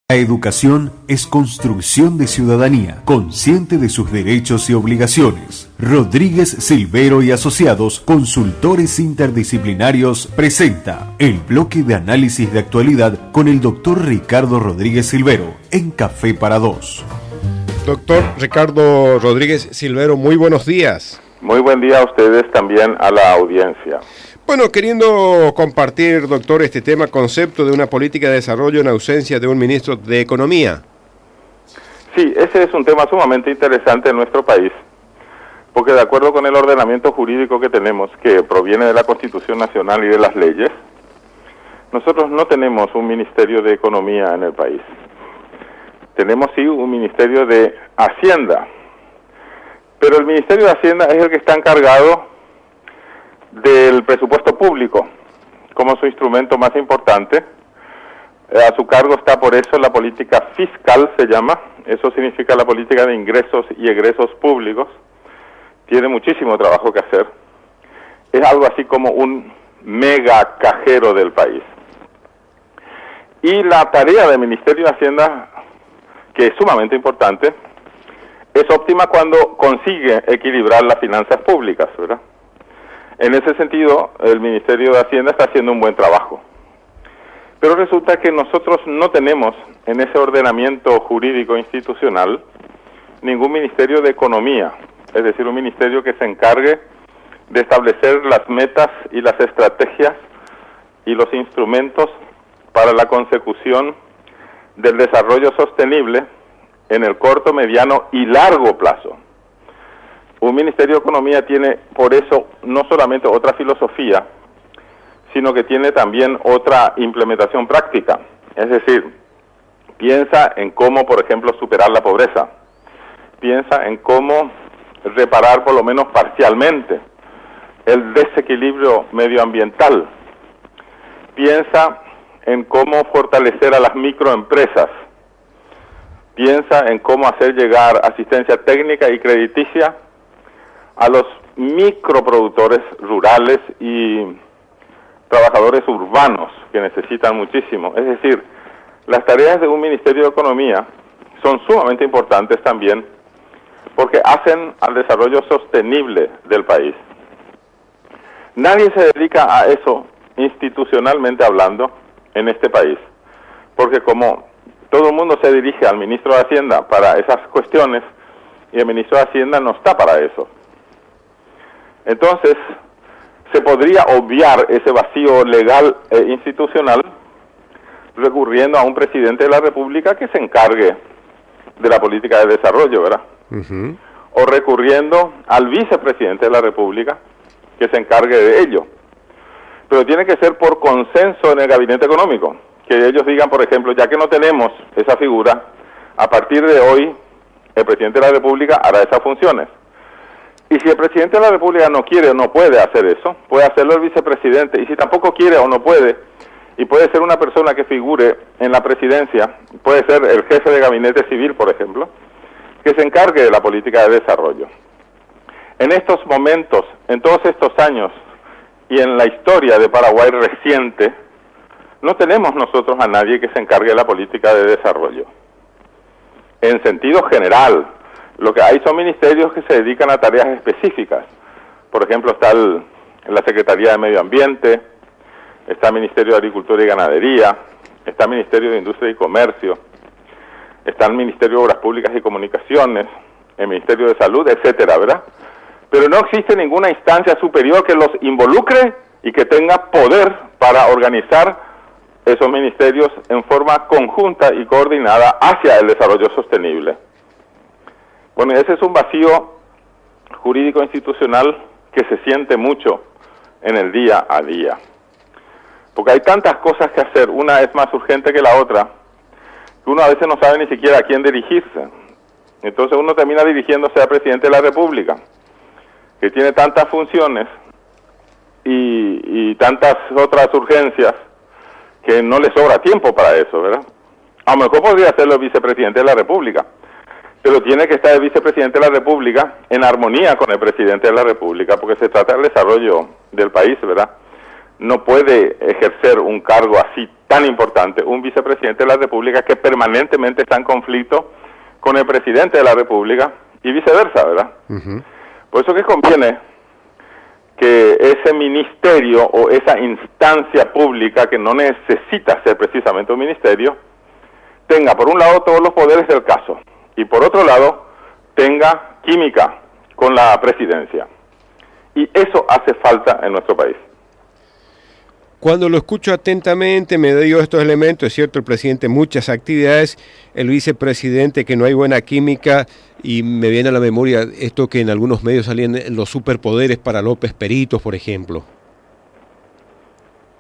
La educación es construcción de ciudadanía, consciente de sus derechos y obligaciones. Rodríguez Silvero y Asociados, consultores interdisciplinarios, presenta el bloque de análisis de actualidad con el doctor Ricardo Rodríguez Silvero en Café para Dos. Doctor Ricardo Rodríguez Silvero, muy buenos días. Muy buen día a ustedes, también a la audiencia. Bueno, queriendo compartir, doctor, este tema, concepto de una política de desarrollo en ausencia de un ministro de Economía. Sí, ese es un tema sumamente interesante en nuestro país, porque de acuerdo con el ordenamiento jurídico que tenemos, que proviene de la Constitución Nacional y de las leyes, nosotros no tenemos un Ministerio de Economía en el país. Tenemos sí un Ministerio de Hacienda, pero el Ministerio de Hacienda es el que está encargado del presupuesto público como su instrumento más importante. A su cargo está por eso la política fiscal, se llama. Eso significa la política de ingresos y egresos públicos. Tiene muchísimo trabajo que hacer. Es algo así como un mega cajero del país. Y la tarea del Ministerio de Hacienda, que es sumamente importante, es óptima cuando consigue equilibrar las finanzas públicas, ¿verdad? En ese sentido, el Ministerio de Hacienda está haciendo un buen trabajo. Pero resulta que nosotros no tenemos en ese ordenamiento jurídico institucional ningún Ministerio de Economía, es decir, un ministerio que se encargue de establecer las metas y las estrategias y los instrumentos para la consecución del desarrollo sostenible en el corto, mediano y largo plazo. Un Ministerio de Economía tiene, por eso, no solamente otra filosofía, sino que tiene también otra implementación práctica. Es decir, piensa en cómo, por ejemplo, superar la pobreza. Piensa en cómo reparar, por lo menos parcialmente, el desequilibrio medioambiental. Piensa en cómo fortalecer a las microempresas. Piensa en cómo hacer llegar asistencia técnica y crediticia a los microproductores rurales y trabajadores urbanos que necesitan muchísimo. Es decir, las tareas de un Ministerio de Economía son sumamente importantes también porque hacen al desarrollo sostenible del país. Nadie se dedica a eso institucionalmente hablando en este país, porque como todo el mundo se dirige al ministro de Hacienda para esas cuestiones y el ministro de Hacienda no está para eso. Entonces, se podría obviar ese vacío legal e institucional recurriendo a un presidente de la República que se encargue de la política de desarrollo, ¿verdad? Uh-huh. O recurriendo al vicepresidente de la República que se encargue de ello. Pero tiene que ser por consenso en el gabinete económico, que ellos digan, por ejemplo, ya que no tenemos esa figura, a partir de hoy el presidente de la República hará esas funciones. Y si el presidente de la República no quiere o no puede hacer eso, puede hacerlo el vicepresidente. Y si tampoco quiere o no puede, y puede ser una persona que figure en la presidencia, puede ser el jefe de gabinete civil, por ejemplo, que se encargue de la política de desarrollo. En estos momentos, en todos estos años, y en la historia de Paraguay reciente, no tenemos nosotros a nadie que se encargue de la política de desarrollo. En sentido general, lo que hay son ministerios que se dedican a tareas específicas. Por ejemplo, está la Secretaría de Medio Ambiente, está el Ministerio de Agricultura y Ganadería, está el Ministerio de Industria y Comercio, está el Ministerio de Obras Públicas y Comunicaciones, el Ministerio de Salud, etcétera, ¿verdad? Pero no existe ninguna instancia superior que los involucre y que tenga poder para organizar esos ministerios en forma conjunta y coordinada hacia el desarrollo sostenible. Bueno, ese es un vacío jurídico institucional que se siente mucho en el día a día. Porque hay tantas cosas que hacer, una es más urgente que la otra, que uno a veces no sabe ni siquiera a quién dirigirse. Entonces uno termina dirigiéndose al presidente de la República, que tiene tantas funciones y tantas otras urgencias que no le sobra tiempo para eso, ¿verdad? A lo mejor podría serlo el vicepresidente de la República, pero tiene que estar el vicepresidente de la República en armonía con el presidente de la República, porque se trata del desarrollo del país, ¿verdad? no puede ejercer un cargo así tan importante un vicepresidente de la República que permanentemente está en conflicto con el presidente de la República y viceversa, ¿verdad? Uh-huh. Por eso que conviene que ese ministerio o esa instancia pública que no necesita ser precisamente un ministerio, tenga por un lado todos los poderes del caso y por otro lado tenga química con la presidencia. Y eso hace falta en nuestro país. Cuando lo escucho atentamente me dio estos elementos, es cierto, el presidente muchas actividades, el vicepresidente que no hay buena química, y me viene a la memoria esto que en algunos medios salían los superpoderes para López Peritos, por ejemplo.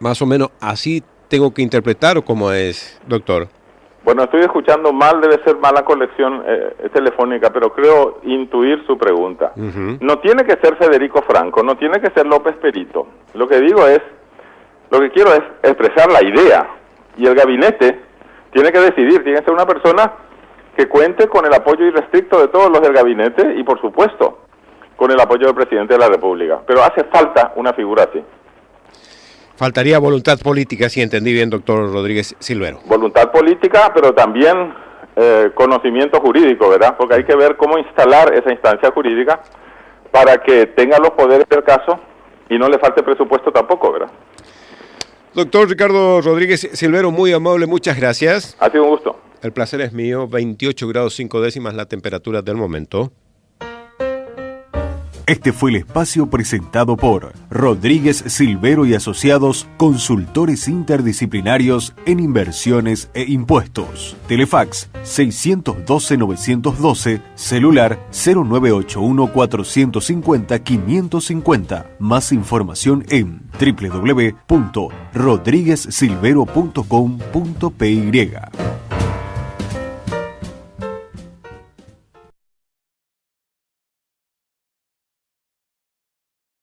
Más o menos así tengo que interpretar, ¿o cómo es, doctor? Bueno, estoy escuchando mal, debe ser mala conexión telefónica, pero creo intuir su pregunta. Uh-huh. No tiene que ser Federico Franco, no tiene que ser López Perito. Lo que quiero es expresar la idea, y el gabinete tiene que decidir, tiene que ser una persona que cuente con el apoyo irrestricto de todos los del gabinete y, por supuesto, con el apoyo del presidente de la República. Pero hace falta una figura así. Faltaría voluntad política, si entendí bien, doctor Rodríguez Silvero. Voluntad política, pero también conocimiento jurídico, ¿verdad? Porque hay que ver cómo instalar esa instancia jurídica para que tenga los poderes del caso y no le falte presupuesto tampoco, ¿verdad? Doctor Ricardo Rodríguez Silvero, muy amable, muchas gracias. Ha sido un gusto. El placer es mío, 28 grados 5 décimas la temperatura del momento. Este fue el espacio presentado por Rodríguez Silvero y Asociados, consultores interdisciplinarios en inversiones e impuestos. Telefax 612-912, celular 0981-450-550. Más información en www.rodriguezsilvero.com.py.